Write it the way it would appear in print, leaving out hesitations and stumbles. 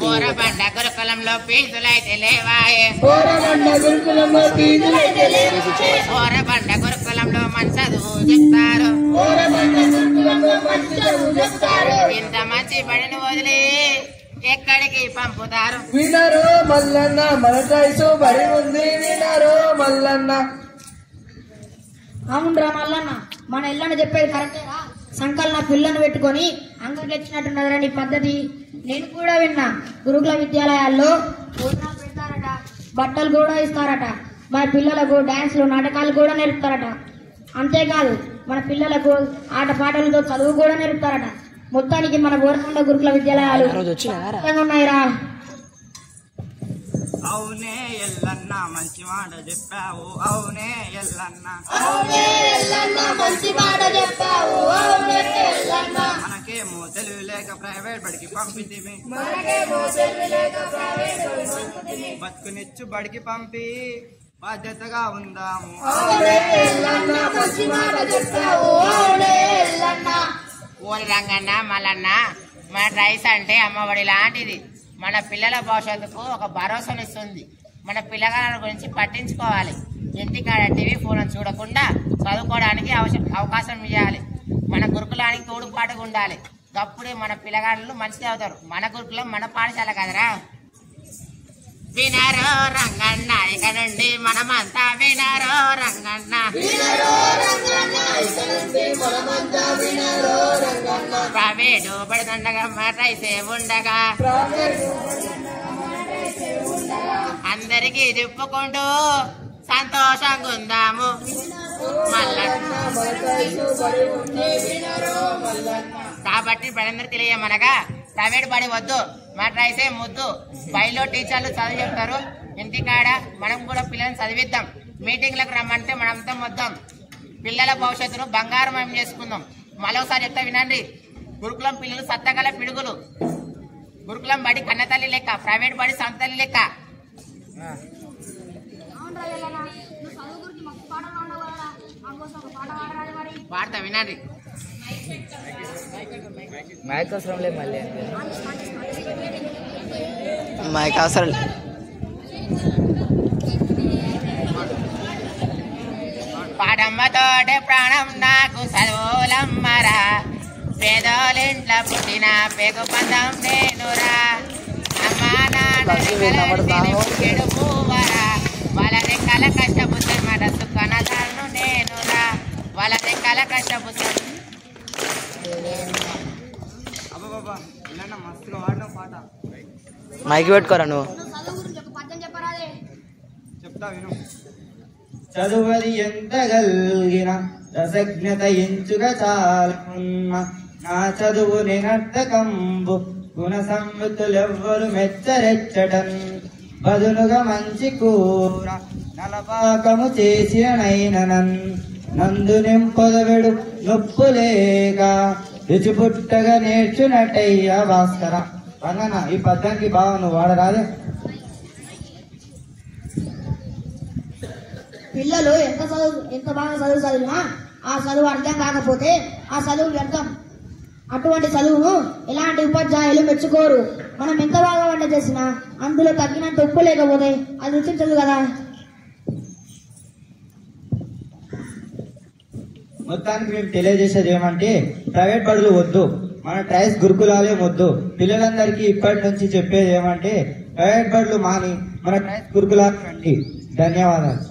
బోరబండ గురుకులంలో ఫీజులైతే లేవాయే, బోరబండ గురుకులంలో మంచి చదువు చెప్తారు, ఇంత మంచి బడిని వదిలి ఎక్కడికి పంపుతారు? వినరు మల్లన్న మన టైసు బడి ఉంది, వినరు మల్లన్న. అవునరా మల్లన్న, మన ఇళ్ళని చెప్పేది కరెక్టేరా. సంకలన పిల్లను పెట్టుకొని అంగకి తెచ్చినట్టున్నదరా నీ పద్ధతి. నేను కూడా విన్నా, గురుకుల విద్యాలయాల్లో భోజనాలు పెడతారట, బట్టలు కూడా ఇస్తారట, మన పిల్లలకు డాన్సులు నాటకాలు కూడా నేర్పుతారట. అంతేకాదు మన పిల్లలకు ఆటపాటలతో చదువు కూడా నేర్పుతారట. మొత్తానికి మన బోరకొండ గురుకుల విద్యాలయాలు ఉన్నాయిరా. అవునే ఎల్లన్న మంచి మాట చెప్పావు, అవునే ఎల్లన్న మంచి మాట చెప్పావు. మనకేమో తెలివి లేక ప్రైవేట్ బడికి పంపితివి, బతుకునిచ్చు బడికి పంపి బాధ్యతగా ఉందాము. ఓరి రంగన్న మల్లన్న, మన రైస్ అంటే అమ్మఒడి లాంటిది. మన పిల్లల భవిష్యత్తుకు ఒక భరోసానిస్తుంది. మన పిల్లగాళ్ళ గురించి పట్టించుకోవాలి. ఇంటికాడ టీవీ ఫోన్ చూడకుండా చదువుకోవడానికి అవకాశం ఇవ్వాలి. మన గురుకులానికి తోడుపాటుగా ఉండాలి. అప్పుడే మన పిల్లగాళ్ళు మంచిగా అవుతారు. మన గురుకులం మన పాఠశాల కదరా. వినారో రంగన్న, ఇక నుండి మనమంతా వినారో రంగన్న. ప్రైవేటు పడుతుండగా రైసే ఉండగా అందరికీ చెప్పుకుంటూ సంతోషంగా ఉందాము. కాబట్టి ప్రజలందరూ తెలియమనగా ప్రైవేట్ బడి వద్దు, మన రైసే ముద్దు. బడిలో టీచర్లు చదువు చెప్తారు, ఇంటికాడ మనం కూడా పిల్లల్ని చదివిద్దాం. మీటింగ్లకు రమ్మంటే మనంతా వద్దాం. పిల్లల భవిష్యత్తును బంగారం చేసుకుందాం. మరోసారి చెప్తా వినండి. గురుకులం పిల్లలు సత్తగల పిడుగులు. గురుకులం బడి కన్నతల్లి లెక్క, ప్రైవేట్ బడి సంతల్లి లెక్క. పాడతా వినండి. మైక్ అవసరం లేదు, మళ్ళీ మైక్ అవసరం లేదు. పాడమ్మతోటే ప్రాణం నాకు చదువులమ్మరా, పేదోళ్ళింట్లో పుట్టిన పేగు పందం నేనురా. అమ్మా నాన్నూవరా, వాళ్ళ రెక్కల కష్టపుత్ర మనసు కనదాను నేనురా, వాళ్ళ రెక్కల కష్టపుత్ర. మైక్ పెట్టుకోరా నువ్వు. చెప్తా విను. చదువది ఎంత గల్గిన రసజ్ఞత ఎంచుక చాలన్న, నా చదువు నిరర్థకంబు గుణ సంవృతులెవ్వరు మెచ్చరెచ్చటన్. బదులుగా మంచి కూర నలపాకము చేసినైననన్, నందు నింపొదవెడు నొప్పులేక రుచి పుట్టగా నేర్చునట్టయ్యా భాస్కర. రంగన, ఈ పద్యానికి బాగా నువ్వు వాడరాదే. పిల్లలు ఎంత బాగా చదివినా ఆ చదువు అర్థం కాకపోతే ఆ చదువు వ్యర్థం. అటువంటి చదువును ఎలాంటి ఉపాధ్యాయులు మెచ్చుకోరు. మనం ఎంత బాగా వంట చేసినా అందులో తగ్గినంత ఉప్పు లేకపోతే అది రుచించదు కదా. మొత్తానికి మేము తెలియజేసేది ఏమంటే, ప్రైవేట్ బడులు వద్దు, మన ట్రైస్ గురుకులాలే వద్దు. పిల్లలందరికీ ఇప్పటి నుంచి చెప్పేది ఏమంటే, ప్రైవేట్ బడులు మాని మన ట్రైస్ గురుకులాలు రండి. ధన్యవాదాలు.